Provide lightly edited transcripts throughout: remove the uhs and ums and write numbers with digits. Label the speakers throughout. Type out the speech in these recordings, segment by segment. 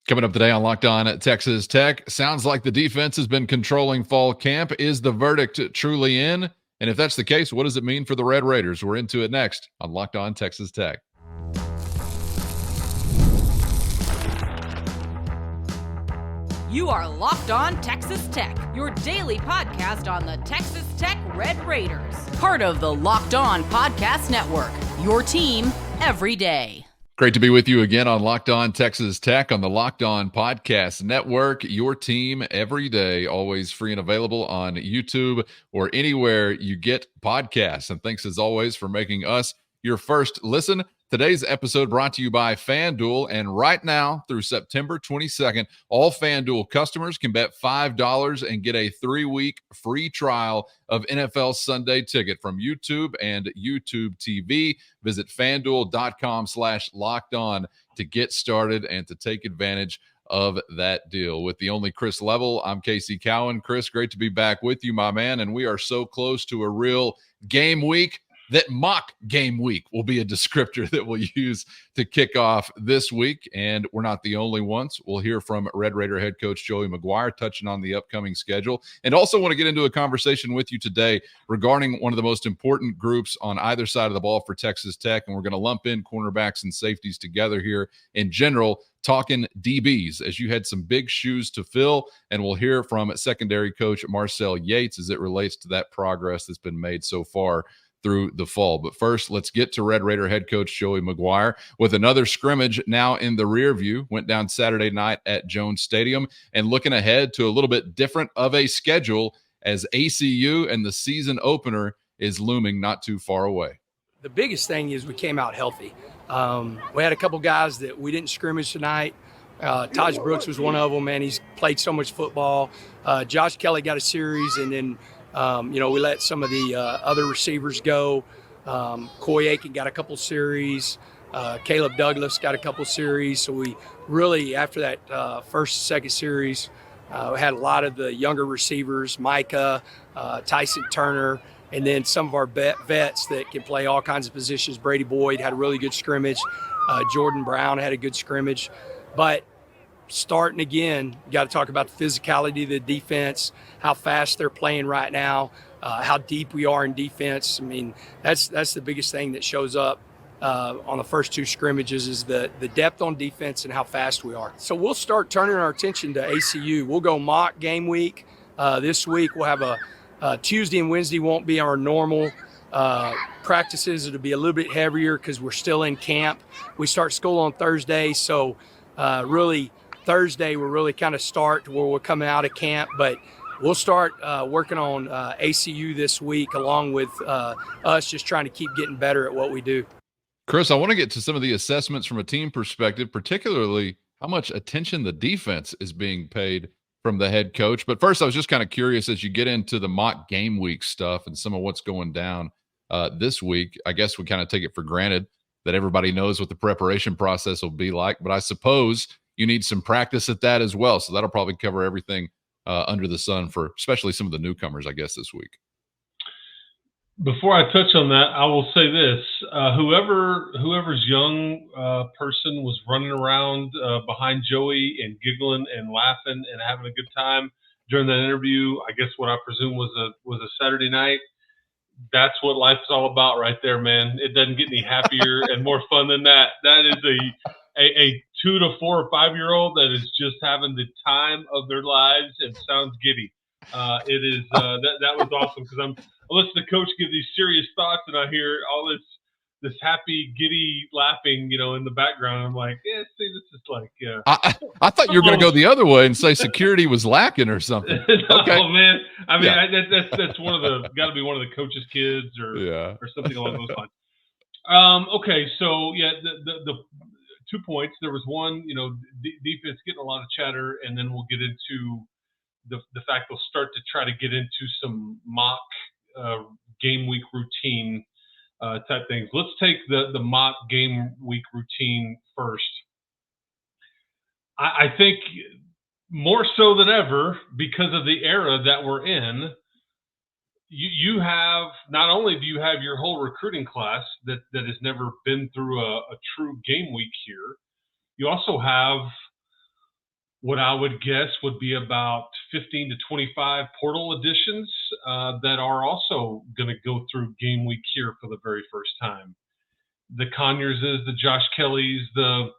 Speaker 1: Coming up today on Locked On at Texas Tech, sounds like the defense has been controlling fall camp. Is the verdict truly in? And if that's the case, what does it mean for the Red Raiders? We're into it next on Locked On Texas Tech.
Speaker 2: You are Locked On Texas Tech, your daily podcast on the Texas Tech Red Raiders. Part of the Locked On Podcast Network, your team every day.
Speaker 1: Great to be with you again on Locked On Texas Tech on the Locked On Podcast Network, your team every day, always free and available on YouTube or anywhere you get podcasts. And thanks as always for making us your first listen. Today's episode brought to you by FanDuel, and right now through September 22nd, all FanDuel customers can bet $5 and get a 3-week free trial of NFL Sunday Ticket from YouTube and YouTube TV. Visit FanDuel.com/lockedon to get started and to take advantage of that deal. With the only Chris Level, I'm Casey Cowan. Chris, great to be back with you, my man, and we are so close to a real game week that mock game week will be a descriptor that we'll use to kick off this week. And we're not the only ones. We'll hear from Red Raider head coach Joey Maguire touching on the upcoming schedule. And also want to get into a conversation with you today regarding one of the most important groups on either side of the ball for Texas Tech. And we're going to lump in cornerbacks and safeties together here in general, talking DBs, as you had some big shoes to fill. And we'll hear from secondary coach Marcel Yates as it relates to that progress that's been made so far through the fall. But first, let's get to Red Raider head coach Joey Maguire with another scrimmage now in the rear view. Went down Saturday night at Jones Stadium, and looking ahead to a little bit different of a schedule as ACU and the season opener is looming not too far away.
Speaker 3: The biggest thing is we came out healthy. We had a couple guys that we didn't scrimmage tonight. Taj Brooks was one of them, man. He's played so much football. Josh Kelly got a series, and then we let some of the other receivers go. Coy Aiken got a couple series. Caleb Douglas got a couple series. So we really, after that first, second series, we had a lot of the younger receivers, Micah, Tyson Turner, and then some of our vets that can play all kinds of positions. Brady Boyd had a really good scrimmage. Jordan Brown had a good scrimmage. But starting again, you got to talk about the physicality of the defense, how fast they're playing right now, how deep we are in defense. I mean, that's the biggest thing that shows up on the first two scrimmages is the depth on defense and how fast we are. So we'll start turning our attention to ACU. We'll go mock game week. This week we'll have a Tuesday and Wednesday won't be our normal practices. It'll be a little bit heavier because we're still in camp. We start school on Thursday, so really Thursday we'll really kind of start where we're coming out of camp, but we'll start working on ACU this week along with us just trying to keep getting better at what we do.
Speaker 1: Chris, I want to get to some of the assessments from a team perspective, particularly how much attention the defense is being paid from the head coach. But first, I was just kind of curious as you get into the mock game week stuff and some of what's going down this week. I guess we kind of take it for granted that everybody knows what the preparation process will be like, but I suppose you need some practice at that as well. So that'll probably cover everything under the sun for especially some of the newcomers, I guess, this week.
Speaker 4: Before I touch on that, I will say this. Whoever's young person was running around behind Joey and giggling and laughing and having a good time during that interview, I guess what I presume was a Saturday night. That's what life is all about right there, man. It doesn't get any happier and more fun than that. That is a 2 to 4 or 5-year-old that is just having the time of their lives and sounds giddy. It is that was awesome because I listen to Coach give these serious thoughts and I hear all this happy, giddy laughing, in the background. I'm like, yeah, see, this is like.
Speaker 1: I thought you were going to go the other way and say security was lacking or something. Okay.
Speaker 4: Oh man, I mean, that's one of the got to be one of the coach's kids or something along those lines. Okay, so yeah, the 2 points. There was one, defense getting a lot of chatter, and then we'll get into the fact they'll start to try to get into some mock game week routine type things. Let's take the mock game week routine first. I think more so than ever, because of the era that we're in, you have, not only do you have your whole recruiting class that has never been through a true game week here, you also have what I would guess would be about 15 to 25 portal additions that are also going to go through game week here for the very first time. The Conyerses, the Josh Kellys, the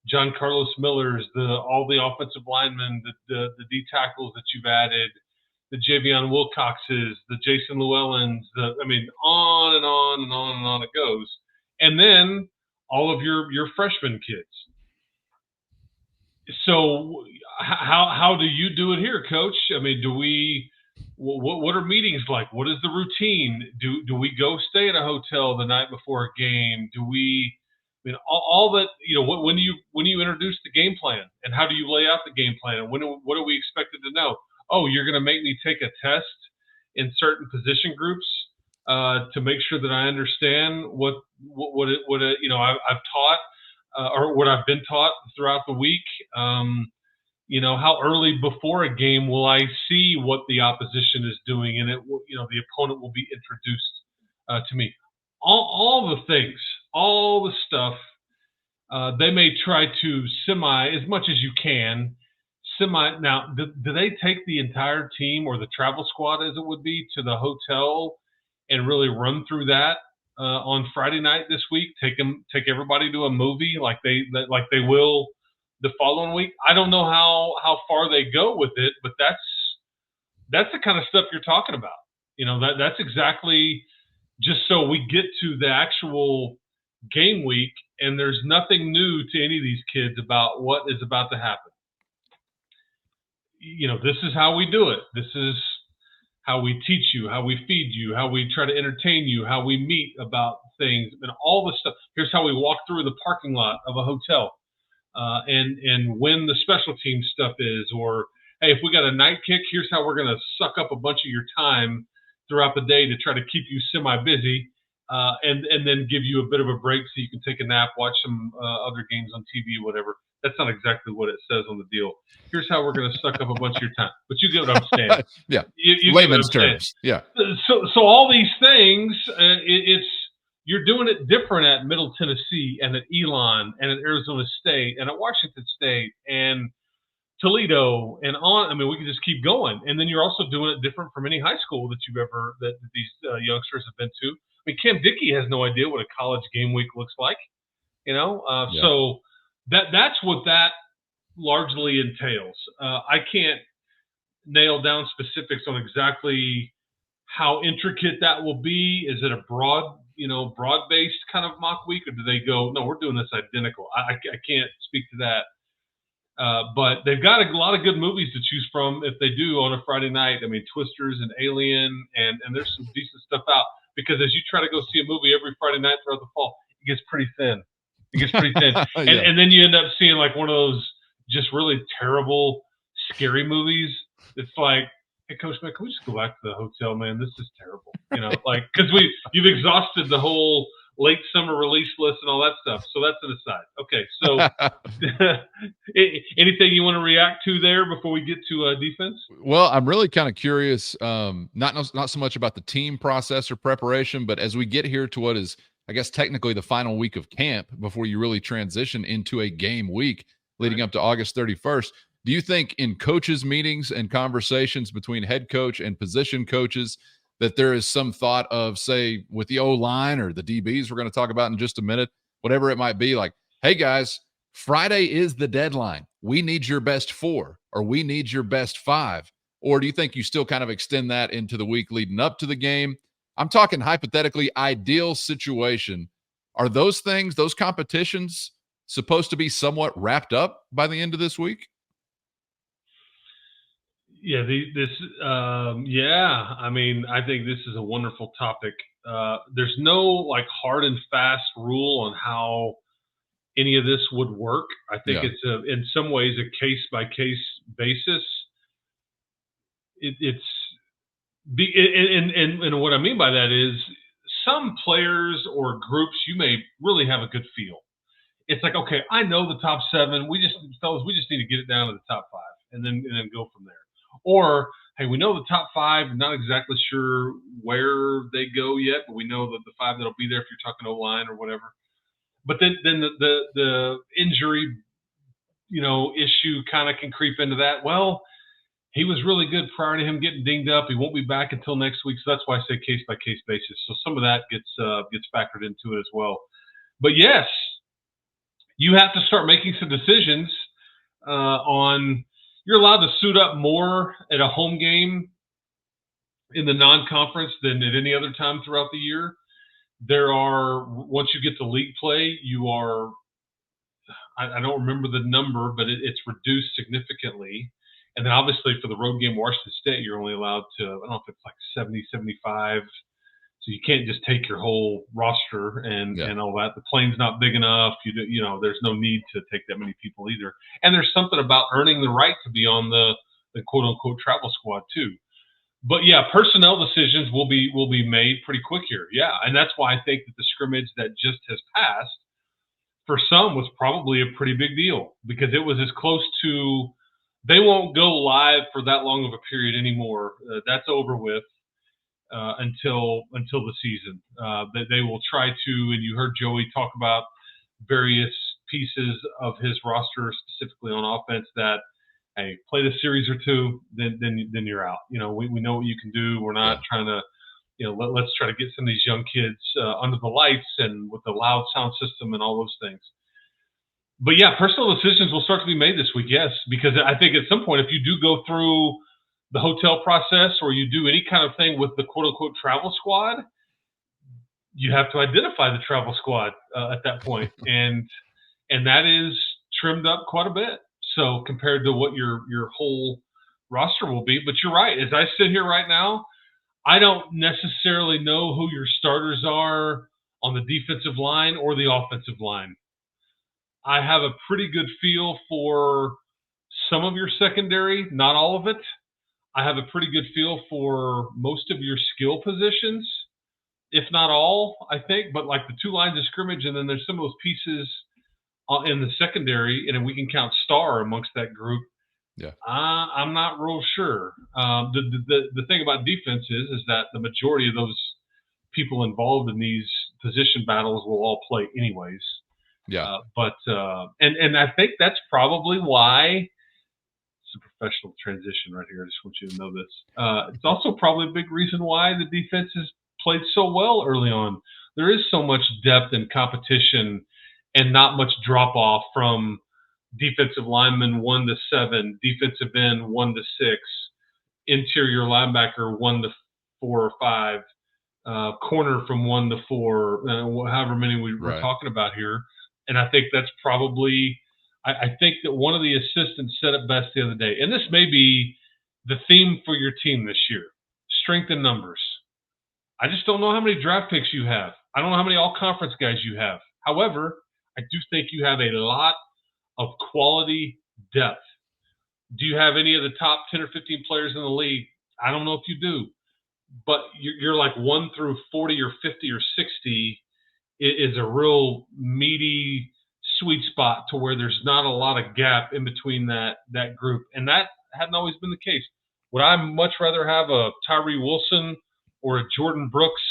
Speaker 4: John Carlos Millers, all the offensive linemen, the D tackles that you've added, the Javion Wilcoxes, the Jason Llewellyns, on and on and on and on it goes. And then all of your freshman kids. So how do you do it here, Coach? I mean, what are meetings like? What is the routine? Do we go stay at a hotel the night before a game? Do we? I mean, all that. When do you introduce the game plan, and how do you lay out the game plan? And what are we expected to know? Oh, you're going to make me take a test in certain position groups to make sure that I understand what I've taught or what I've been taught throughout the week. How early before a game will I see what the opposition is doing, and the opponent will be introduced to me. All the things, all the stuff. They may try to as much as you can. Now, do they take the entire team or the travel squad, as it would be, to the hotel and really run through that on Friday night this week? Take everybody to a movie like they will the following week. I don't know how far they go with it, but that's the kind of stuff you're talking about. That's exactly just so we get to the actual game week and there's nothing new to any of these kids about what is about to happen. This is how we do it. This is how we teach you, how we feed you, how we try to entertain you, how we meet about things, and all this stuff. Here's how we walk through the parking lot of a hotel, and when the special team stuff is, or hey, if we got a night kick, here's how we're going to suck up a bunch of your time throughout the day to try to keep you semi-busy, and then give you a bit of a break so you can take a nap, watch some other games on TV, whatever. That's not exactly what it says on the deal. Here's how we're going to suck up a bunch of your time. But you get what I'm saying.
Speaker 1: Yeah.
Speaker 4: You
Speaker 1: Layman's terms. Yeah.
Speaker 4: So all these things, you're doing it different at Middle Tennessee and at Elon and at Arizona State and at Washington State and Toledo and on. I mean, we can just keep going. And then you're also doing it different from any high school that these youngsters have been to. I mean, Cam Dickey has no idea what a college game week looks like. So that's what that largely entails. I can't nail down specifics on exactly how intricate that will be. Is it a broad-based kind of mock week, or do they go, no, we're doing this identical? I can't speak to that. But they've got a lot of good movies to choose from if they do on a Friday night. I mean, Twisters and Alien, and there's some decent stuff out. Because as you try to go see a movie every Friday night throughout the fall, it gets pretty thin.
Speaker 1: Yeah.
Speaker 4: And then you end up seeing like one of those just really terrible, scary movies. It's like, hey, Coach, man, can we just go back to the hotel, man? This is terrible. Because you've exhausted the whole late summer release list and all that stuff. So that's an aside. Okay, so anything you want to react to there before we get to defense?
Speaker 1: Well, I'm really kind of curious, not so much about the team process or preparation, but as we get here to what is, I guess, technically the final week of camp before you really transition into a game week leading up to August 31st. Do you think in coaches' meetings and conversations between head coach and position coaches that there is some thought of, say, with the O-line or the DBs we're going to talk about in just a minute, whatever it might be, like, hey, guys, Friday is the deadline. We need your best 4 or we need your best 5. Or do you think you still kind of extend that into the week leading up to the game? I'm talking hypothetically ideal situation. Are those things, those competitions, supposed to be somewhat wrapped up by the end of this week?
Speaker 4: Yeah, I mean, I think this is a wonderful topic. There's no like hard and fast rule on how any of this would work. I think it's in some ways a case by case basis. And what I mean by that is some players or groups you may really have a good feel. It's like, okay, I know the top 7. We just need to get it down to the top 5 and then go from there. Or, hey, we know the top 5. Not exactly sure where they go yet, but we know that the 5 that'll be there if you're talking O-line or whatever. But then the injury issue kind of can creep into that. Well, he was really good prior to him getting dinged up. He won't be back until next week. So that's why I say case by case basis. So some of that gets factored into it as well. But yes, you have to start making some decisions on. You're allowed to suit up more at a home game in the non-conference than at any other time throughout the year. Once you get to league play, you are. I don't remember the number, but it's reduced significantly. And then obviously for the road game, Washington State, you're only allowed to, I don't know if it's like 70, 75. So you can't just take your whole roster and all that. The plane's not big enough. There's no need to take that many people either. And there's something about earning the right to be on the quote unquote travel squad too. But yeah, personnel decisions will be made pretty quick here. Yeah. And that's why I think that the scrimmage that just has passed for some was probably a pretty big deal, because it was as close to, they won't go live for that long of a period anymore. That's over with until the season. They will try to, and you heard Joey talk about various pieces of his roster, specifically on offense, that, hey, play the series or two, then you're out. We know what you can do. We're not trying to, let's try to get some of these young kids under the lights and with the loud sound system and all those things. But yeah, personal decisions will start to be made this week, yes, because I think at some point, if you do go through the hotel process or you do any kind of thing with the quote-unquote travel squad, you have to identify the travel squad at that point. and that is trimmed up quite a bit, so compared to what your whole roster will be. But you're right. As I sit here right now, I don't necessarily know who your starters are on the defensive line or the offensive line. I have a pretty good feel for some of your secondary, not all of it. I have a pretty good feel for most of your skill positions, if not all, I think. But like the two lines of scrimmage, and then there's some of those pieces in the secondary, and then we can count star amongst that group.
Speaker 1: Yeah,
Speaker 4: I'm not real sure. The thing about defense is that the majority of those people involved in these position battles will all play anyways.
Speaker 1: Yeah.
Speaker 4: And I think that's probably why it's a professional transition right here. I just want you to know this. It's also probably a big reason why the defense has played so well early on. There is so much depth and competition and not much drop off from defensive lineman 1 to 7, defensive end 1 to 6, interior linebacker 1 to 4 or 5, corner from 1 to 4, however many we're talking about here. And I think that's probably, I think that one of the assistants said it best the other day, and this may be the theme for your team this year: strength in numbers. I just don't know how many draft picks you have. I don't know how many all-conference guys you have. However, I do think you have a lot of quality depth. Do you have any of the top 10 or 15 players in the league? I don't know if you do, but you're like 1 through 40 or 50 or 60 is a real meaty sweet spot to where there's not a lot of gap in between that group. And that hadn't always been the case. Would I much rather have a Tyree Wilson or a Jordan Brooks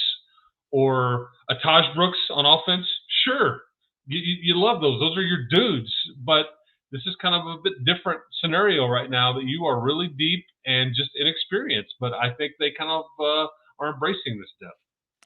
Speaker 4: or a Taj Brooks on offense? Sure. You love those. Those are your dudes. But this is kind of a bit different scenario right now, that you are really deep and just inexperienced. But I think they kind of are embracing this depth.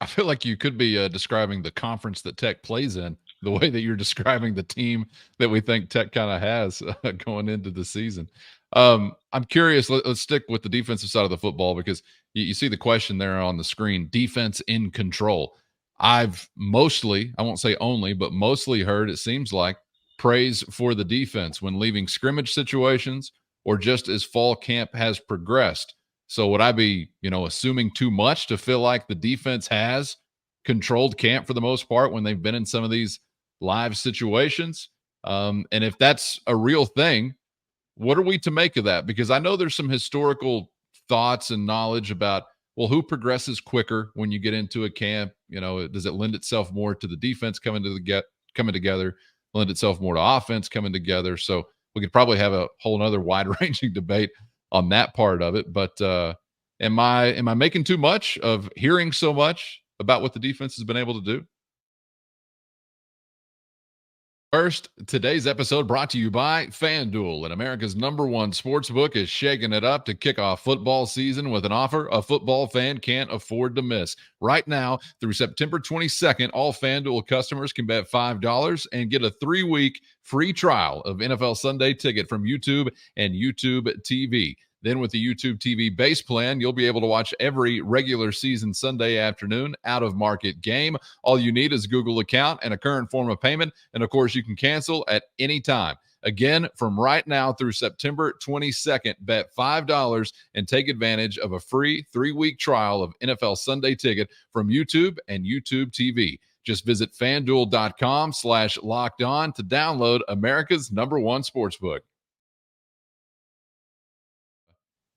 Speaker 1: I feel like you could be describing the conference that Tech plays in, the way that you're describing the team that we think Tech kind of has going into the season. I'm curious. Let's stick with the defensive side of the football, because you see the question there on the screen: defense in control. I've mostly, I won't say only, but mostly heard, it seems like, praise for the defense when leaving scrimmage situations or just as fall camp has progressed. So would I be, assuming too much to feel like the defense has controlled camp for the most part when they've been in some of these live situations? And if that's a real thing, what are we to make of that? Because I know there's some historical thoughts and knowledge about, well, who progresses quicker when you get into a camp? Does it lend itself more to the defense coming together, lend itself more to offense coming together? So we could probably have a whole other wide-ranging debate on that part of it. But am I making too much of hearing so much about what the defense has been able to do? First, today's episode brought to you by FanDuel, and America's #1 sportsbook is shaking it up to kick off football season with an offer a football fan can't afford to miss. Right now, through September 22nd, all FanDuel customers can bet $5 and get a 3-week free trial of NFL Sunday Ticket from YouTube and YouTube TV. Then with the YouTube TV base plan, you'll be able to watch every regular season Sunday afternoon out-of-market game. All you need is a Google account and a current form of payment. And, of course, you can cancel at any time. Again, from right now through September 22nd, bet $5 and take advantage of a free 3-week trial of NFL Sunday Ticket from YouTube and YouTube TV. Just visit FanDuel.com/lockedon to download America's #1 sportsbook.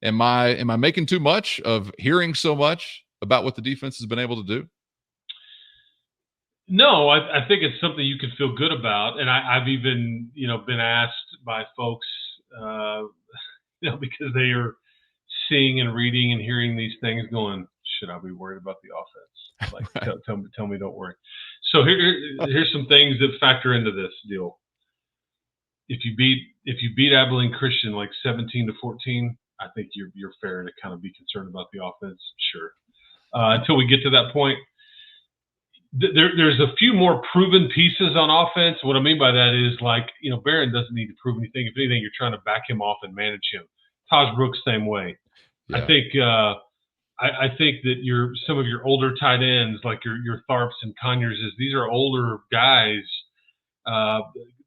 Speaker 1: Am I making too much of hearing so much about what the defense has been able to do?
Speaker 4: No, I think it's something you can feel good about, and I've even been asked by folks, because they are seeing and reading and hearing these things, going, "Should I be worried about the offense?" Like, right. tell me, don't worry. So here's some things that factor into this deal. If you beat Abilene Christian like 17-14. I think you're fair to kind of be concerned about the offense, sure. Until we get to that point, there's a few more proven pieces on offense. What I mean by that is, like, Barron doesn't need to prove anything. If anything, you're trying to back him off and manage him. Taj Brooks, same way. Yeah. I think that some of your older tight ends, like your Tharps and Conyers, these are older guys.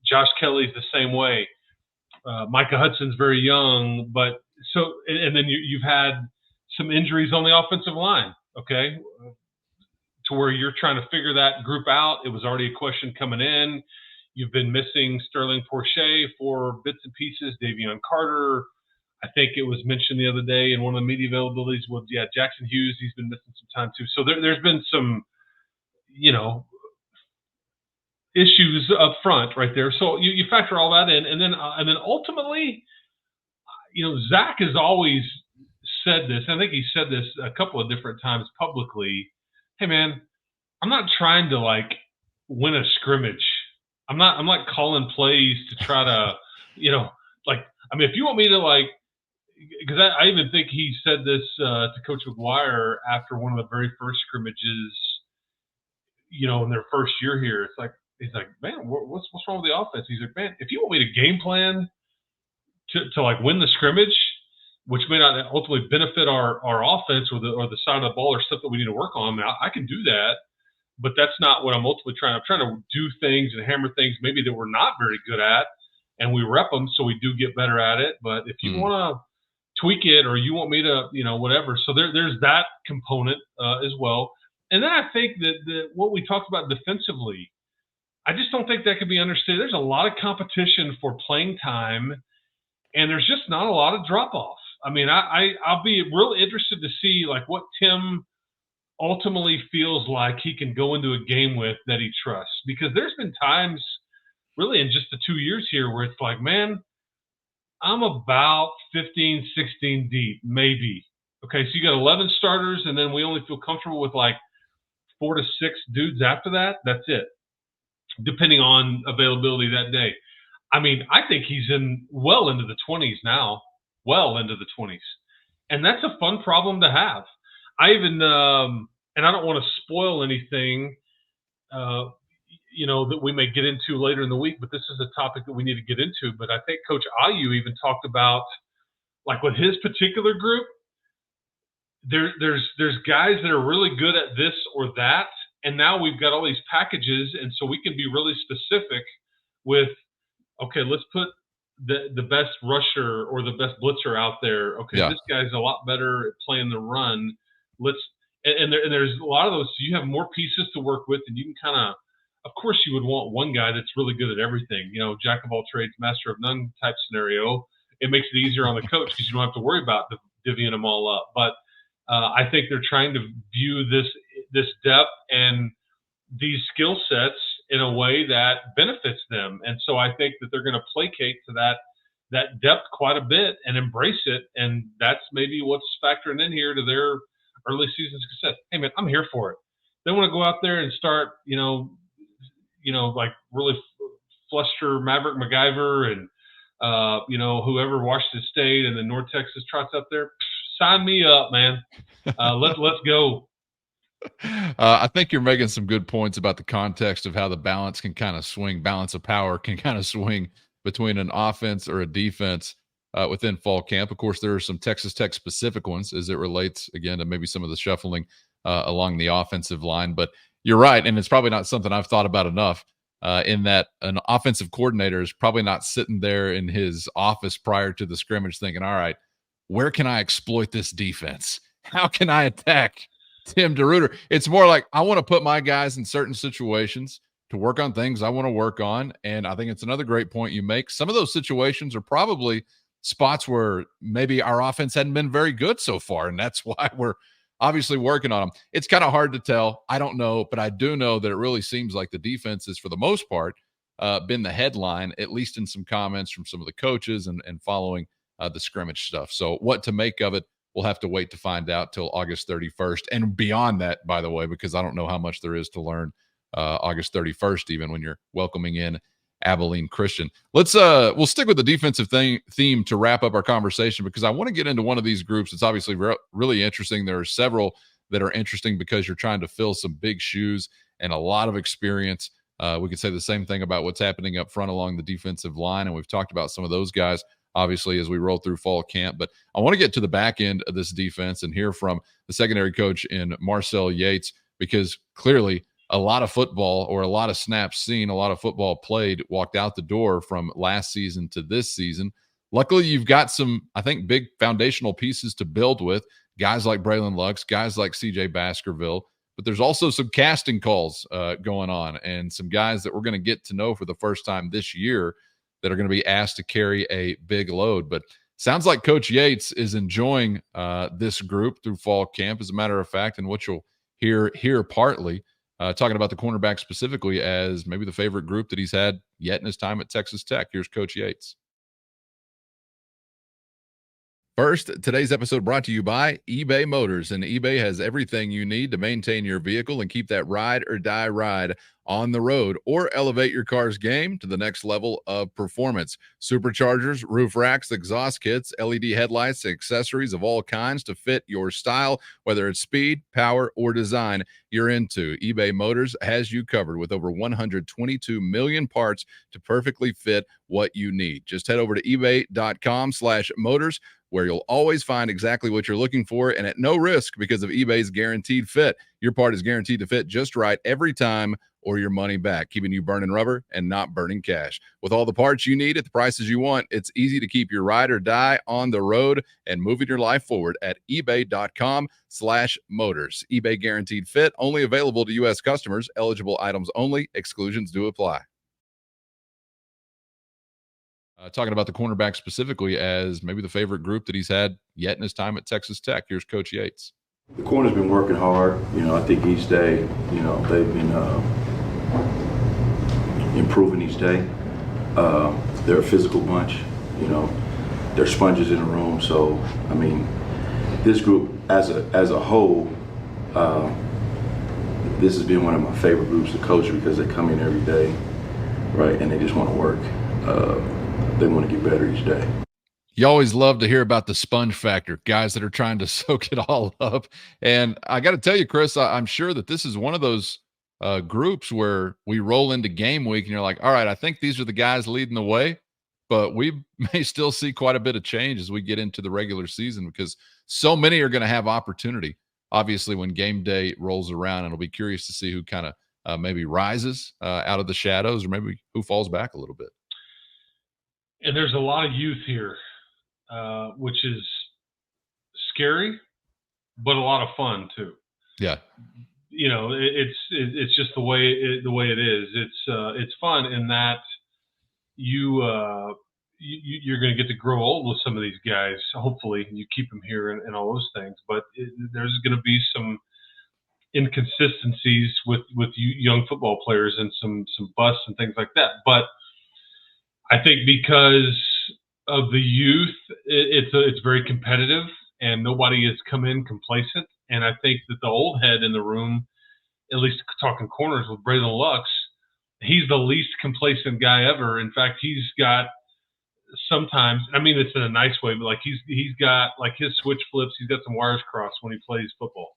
Speaker 4: Josh Kelly's the same way. Micah Hudson's very young, but and then you've had some injuries on the offensive line, okay, to where you're trying to figure that group out. It was already a question coming in. You've been missing Sterling Porche for bits and pieces, Davion Carter. I think it was mentioned the other day in one of the media availabilities. Well, yeah, Jackson Hughes, he's been missing some time too. So there's been some, issues up front right there. So you factor all that in, and then ultimately, Zach has always said this. I think he said this a couple of different times publicly. Hey man, I'm not trying to win a scrimmage. I'm not calling plays to try to, if you want me to because I even think he said this to Coach Maguire after one of the very first scrimmages, in their first year here. It's like, he's like, man, what's wrong with the offense? He's like, man, if you want me to game plan to win the scrimmage, which may not ultimately benefit our offense or the side of the ball or stuff that we need to work on, I can do that. But that's not what I'm ultimately trying. I'm trying to do things and hammer things maybe that we're not very good at, and we rep them so we do get better at it. But if you want to tweak it, or you want me to, whatever. So there's that component as well. And then I think that what we talked about defensively, I just don't think that could be understood. There's a lot of competition for playing time, and there's just not a lot of drop-off. I mean, I'll be really interested to see what Tim ultimately feels like he can go into a game with that he trusts. Because there's been times really in just the 2 years here where it's like, man, I'm about 15, 16 deep, maybe. Okay, so you got 11 starters, and then we only feel comfortable with 4 to 6 dudes after that. That's it, depending on availability that day. I mean, I think he's well into the 20s now, well into the 20s. And that's a fun problem to have. I even, and I don't want to spoil anything, that we may get into later in the week, but this is a topic that we need to get into. But I think Coach Ayu even talked about, with his particular group, there's guys that are really good at this or that, and now we've got all these packages, and so we can be really specific with, okay, let's put the best rusher or the best blitzer out there. Okay, yeah. This guy's a lot better at playing the run. And there's a lot of those. So you have more pieces to work with, and you can of course, you would want one guy that's really good at everything. Jack of all trades, master of none type scenario. It makes it easier on the coach because you don't have to worry about divvying them all up. But I think they're trying to view this depth and these skill sets in a way that benefits them. And so I think that they're going to placate to that depth quite a bit and embrace it. And that's maybe what's factoring in here to their early season success. Hey man, I'm here for it. They want to go out there and start, really Fluster, Maverick MacGyver, and whoever Washington State and then North Texas trots up there, sign me up, man. Let's go.
Speaker 1: I think you're making some good points about the context of how the balance can kind of swing. Balance of power can kind of swing between an offense or a defense within fall camp. Of course, there are some Texas Tech specific ones as it relates, again, to maybe some of the shuffling along the offensive line. But you're right, and it's probably not something I've thought about enough. In that an offensive coordinator is probably not sitting there in his office prior to the scrimmage thinking, all right, where can I exploit this defense? How can I attack Tim DeRuyter? It's more like I want to put my guys in certain situations to work on things I want to work on. And I think it's another great point you make. Some of those situations are probably spots where maybe our offense hadn't been very good so far, and that's why we're obviously working on them. It's kind of hard to tell. I don't know, but I do know that it really seems like the defense is, for the most part, been the headline, at least in some comments from some of the coaches and following the scrimmage stuff. So what to make of it, we'll have to wait to find out till August 31st. And beyond that, by the way, because I don't know how much there is to learn August 31st, even when you're welcoming in Abilene Christian. We'll stick with the defensive theme to wrap up our conversation, because I want to get into one of these groups. It's obviously really interesting. There are several that are interesting because you're trying to fill some big shoes and a lot of experience. We could say the same thing about what's happening up front along the defensive line, and we've talked about some of those guys, obviously, as we roll through fall camp. But I want to get to the back end of this defense and hear from the secondary coach in Marcel Yates, because clearly a lot of football, or a lot of snaps seen, a lot of football played, walked out the door from last season to this season. Luckily, you've got some, I think, big foundational pieces to build with, guys like Braylon Lux, guys like CJ Baskerville, but there's also some casting calls going on, and some guys that we're going to get to know for the first time this year that are going to be asked to carry a big load. But sounds like Coach Yates is enjoying this group through fall camp, as a matter of fact, and what you'll hear here partly, talking about the cornerbacks specifically as maybe the favorite group that he's had yet in his time at Texas Tech. Here's Coach Yates. First, today's episode brought to you by eBay Motors, and eBay has everything you need to maintain your vehicle and keep that ride or die ride on the road, or elevate your car's game to the next level of performance. Superchargers, roof racks, exhaust kits, LED headlights, accessories of all kinds to fit your style, whether it's speed, power, or design you're into. eBay Motors has you covered with over 122 million parts to perfectly fit what you need. Just head over to ebay.com/motors, where you'll always find exactly what you're looking for, and at no risk because of eBay's guaranteed fit. Your part is guaranteed to fit just right every time, or your money back, keeping you burning rubber and not burning cash. With all the parts you need at the prices you want, it's easy to keep your ride or die on the road and moving your life forward at ebay.com/motors. eBay guaranteed fit, only available to U.S. customers, eligible items only, exclusions do apply. Talking about the cornerback specifically as maybe the favorite group that he's had yet in his time at Texas Tech. Here's Coach Yates.
Speaker 5: The corner's been working hard. I think each day, they've been improving each day. They're a physical bunch. They're sponges in the room. So, this group as a whole, this has been one of my favorite groups to coach, because they come in every day, right, and they just want to work. They want to get better each day.
Speaker 1: You always love to hear about the sponge factor, guys that are trying to soak it all up. And I got to tell you, Chris, I'm sure that this is one of those groups where we roll into game week and you're like, all right, I think these are the guys leading the way, but we may still see quite a bit of change as we get into the regular season, because so many are going to have opportunity, obviously, when game day rolls around. And it'll be curious to see who kind of maybe rises out of the shadows, or maybe who falls back a little bit.
Speaker 4: And there's a lot of youth here, which is scary, but a lot of fun too.
Speaker 1: Yeah.
Speaker 4: It's just the way it is. It's fun in that you're going to get to grow old with some of these guys. Hopefully you keep them here and all those things, but there's going to be some inconsistencies with young football players and some busts and things like that. But I think because of the youth, it's very competitive, and nobody has come in complacent. And I think that the old head in the room, at least talking corners with Braylon Lux, he's the least complacent guy ever. In fact, he's got sometimes, I mean this in a nice way, but like he's got like his switch flips, he's got some wires crossed when he plays football.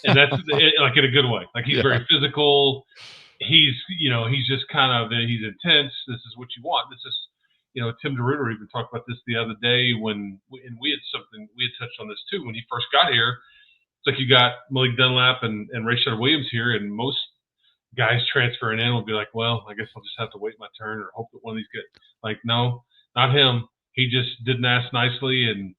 Speaker 4: And that's like in a good way. Like he's very physical. He's just kind of, he's intense. This is what you want. This is, Tim DeRuiter even talked about this the other day and we had touched on this too when he first got here. It's like you got Malik Dunlap and Rashad Williams here, and most guys transferring in will be like, well, I guess I'll just have to wait my turn or hope that one of these get. Like, no, not him. He just didn't ask nicely and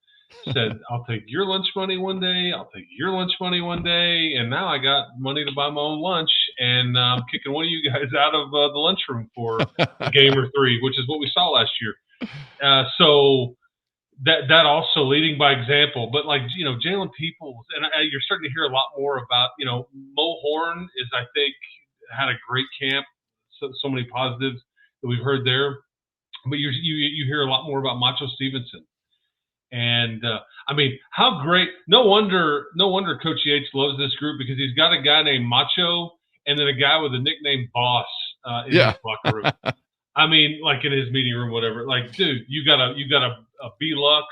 Speaker 4: said, I'll take your lunch money one day. I'll take your lunch money one day. And now I got money to buy my own lunch. And I'm kicking one of you guys out of the lunchroom for a game or three, which is what we saw last year. So that also leading by example. But like, Jaylen Peoples, and you're starting to hear a lot more about, Mo Horn is, I think, had a great camp. So many positives that we've heard there. But you hear a lot more about Macho Stevenson. And I mean, how great! No wonder Coach Yates loves this group, because he's got a guy named Macho and then a guy with a nickname Boss in his locker room. I mean, like in his meeting room, whatever. Like, dude, you got a B-Lux,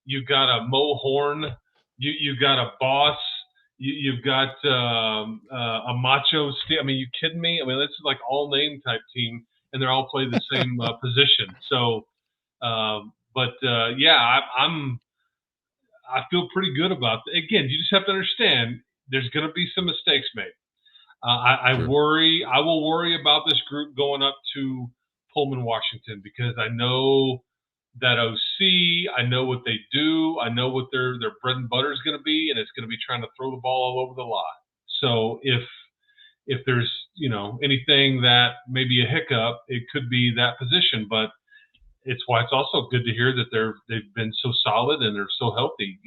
Speaker 4: you got a Mo Horn, you got a Boss, you've got a Macho. I mean, you kidding me? I mean, this is like all name type team, and they're all playing the same position. So. I feel pretty good about it. Again, you just have to understand there's going to be some mistakes made. I will worry about this group going up to Pullman, Washington, because I know that OC, I know what they do. I know what their bread and butter is going to be, and it's going to be trying to throw the ball all over the lot. So if there's, anything that may be a hiccup, it could be that position, but it's why it's also good to hear that they've been so solid and they're so healthy,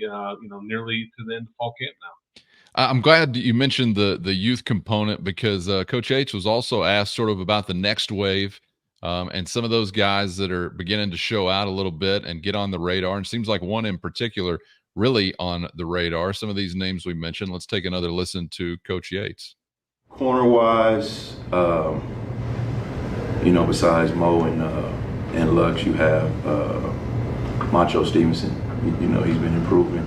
Speaker 4: nearly to the end of fall camp now.
Speaker 1: I'm glad you mentioned the youth component, because Coach H was also asked sort of about the next wave and some of those guys that are beginning to show out a little bit and get on the radar. And it seems like one in particular really on the radar. Some of these names we mentioned. Let's take another listen to Coach Yates.
Speaker 5: Corner-wise, besides Mo and Lux, you have Macho Stevenson. He's been improving.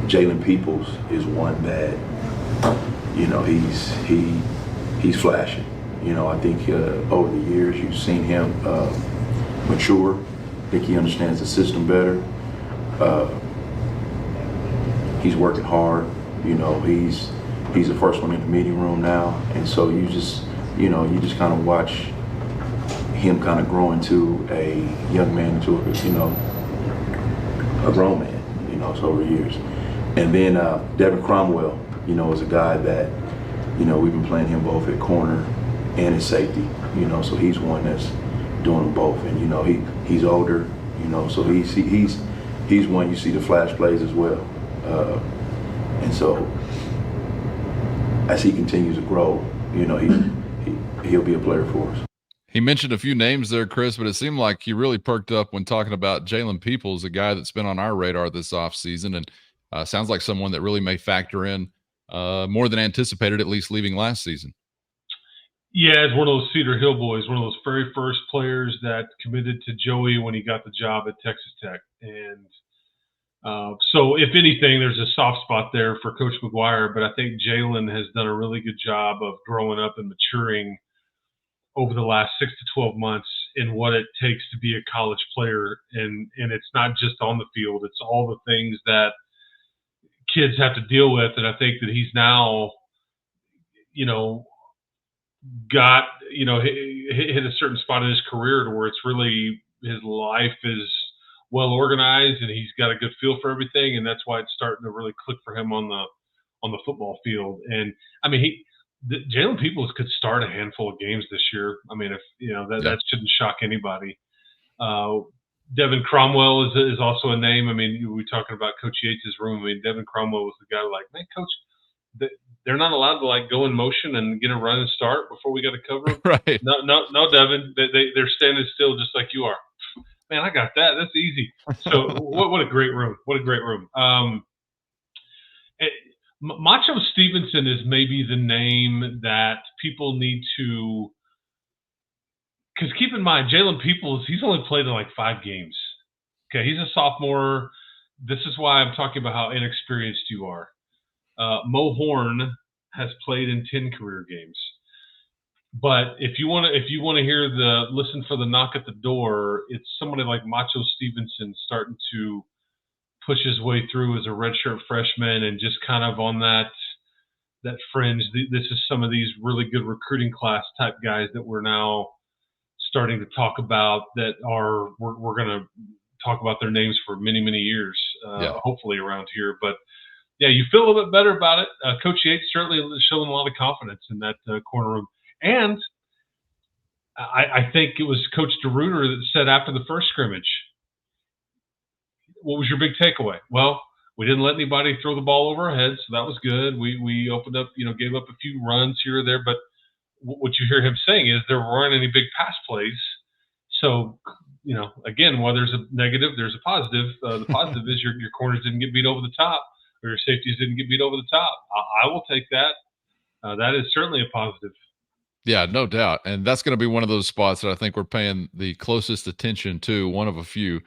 Speaker 5: Jaylen Peoples is one that, he's flashing. I think over the years you've seen him mature. I think he understands the system better. He's working hard. He's the first one in the meeting room now, and so you just kind of watch him kind of grow into a young man, into a grown man, so over the years. And then Devin Cromwell, is a guy that, we've been playing him both at corner and at safety, so he's one that's doing them both. And, he's older, so he's one you see the flash plays as well. And so as he continues to grow, he'll be a player for us.
Speaker 1: He mentioned a few names there, Chris, but it seemed like he really perked up when talking about Jaylen Peoples, a guy that's been on our radar this offseason, and sounds like someone that really may factor in more than anticipated, at least leaving last season.
Speaker 4: Yeah, it's one of those Cedar Hill boys, one of those very first players that committed to Joey when he got the job at Texas Tech. And so if anything, there's a soft spot there for Coach Maguire, but I think Jaylen has done a really good job of growing up and maturing over the last 6 to 12 months in what it takes to be a college player. And it's not just on the field, it's all the things that kids have to deal with. And I think that he's now, got, hit a certain spot in his career to where it's really, his life is well organized and he's got a good feel for everything. And that's why it's starting to really click for him on the football field. And I mean, Jaylen Peoples could start a handful of games this year. I mean, if that shouldn't shock anybody. Devin Cromwell is also a name. I mean, we're talking about Coach Yates' room. I mean, Devin Cromwell was the guy like, man, Coach, they're not allowed to like go in motion and get a run and start before we got to cover them.
Speaker 1: Right.
Speaker 4: No, Devin, they're standing still just like you are. Man, I got that. That's easy. So what a great room. What a great room. Macho Stevenson is maybe the name that people need to, because keep in mind, Jaylen Peoples, he's only played in like 5 games. Okay, he's a sophomore. This is why I'm talking about how inexperienced you are. Mo Horn has played in 10 career games. But if you want to listen for the knock at the door, it's somebody like Macho Stevenson starting to push his way through as a redshirt freshman and just kind of on that fringe. This is some of these really good recruiting class type guys that we're now starting to talk about that we're going to talk about their names for many, many years, hopefully around here. But yeah, you feel a little bit better about it. Coach Yates certainly showing a lot of confidence in that corner room. And I think it was Coach DeRuiter that said after the first scrimmage, what was your big takeaway? Well, we didn't let anybody throw the ball over our heads, so that was good. We opened up, gave up a few runs here or there, but what you hear him saying is there weren't any big pass plays. So, again, while there's a negative, there's a positive. The positive is your corners didn't get beat over the top, or your safeties didn't get beat over the top. I will take that. That is certainly a positive.
Speaker 1: Yeah, no doubt. And that's going to be one of those spots that I think we're paying the closest attention to, one of a few,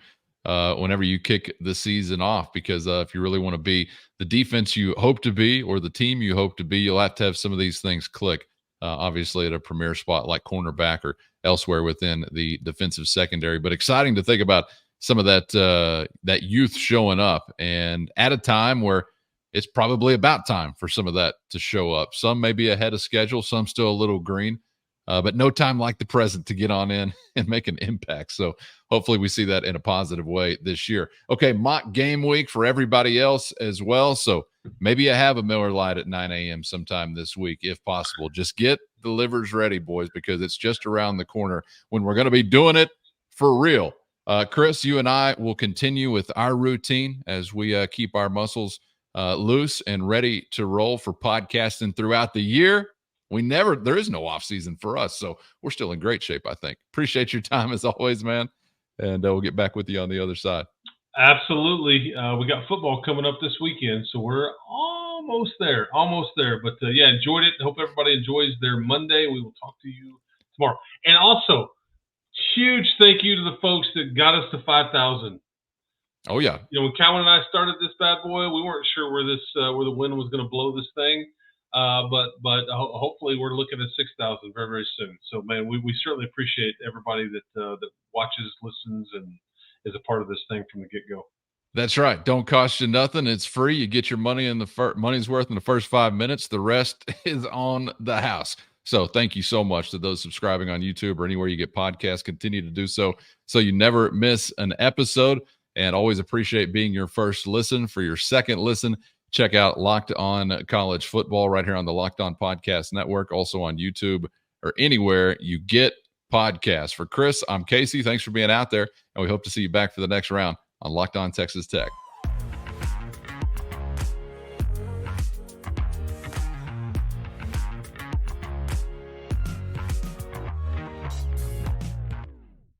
Speaker 1: whenever you kick the season off, because if you really want to be the defense you hope to be or the team you hope to be, you'll have to have some of these things click, obviously at a premier spot like cornerback or elsewhere within the defensive secondary. But exciting to think about some of that youth showing up, and at a time where it's probably about time for some of that to show up. Some may be ahead of schedule, some still a little green, but no time like the present to get on in and make an impact. So hopefully we see that in a positive way this year. Okay, mock game week for everybody else as well. So maybe you have a Miller Lite at 9 a.m. sometime this week, if possible. Just get the livers ready, boys, because it's just around the corner when we're going to be doing it for real. Chris, you and I will continue with our routine as we keep our muscles loose and ready to roll for podcasting throughout the year. There is no off season for us, so we're still in great shape, I think. Appreciate your time as always, man. And we'll get back with you on the other side.
Speaker 4: Absolutely. We got football coming up this weekend, so we're almost there. But yeah, enjoyed it. Hope everybody enjoys their Monday. We will talk to you tomorrow. And also, huge thank you to the folks that got us to 5,000.
Speaker 1: Oh yeah.
Speaker 4: When Cowan and I started this bad boy, we weren't sure where the wind was going to blow this thing. But hopefully we're looking at 6,000 very, very soon. So man, we certainly appreciate everybody that watches, listens, and is a part of this thing from the get-go.
Speaker 1: That's right. Don't cost you nothing. It's free. You get your money money's worth in the first 5 minutes. The rest is on the house. So thank you so much to those subscribing on YouTube or anywhere you get podcasts. Continue to do so you never miss an episode. And always appreciate being your first listen. For your second listen, check out Locked On College Football right here on the Locked On Podcast Network, also on YouTube or anywhere you get podcasts. For Chris, I'm Casey. Thanks for being out there, and we hope to see you back for the next round on Locked On Texas Tech.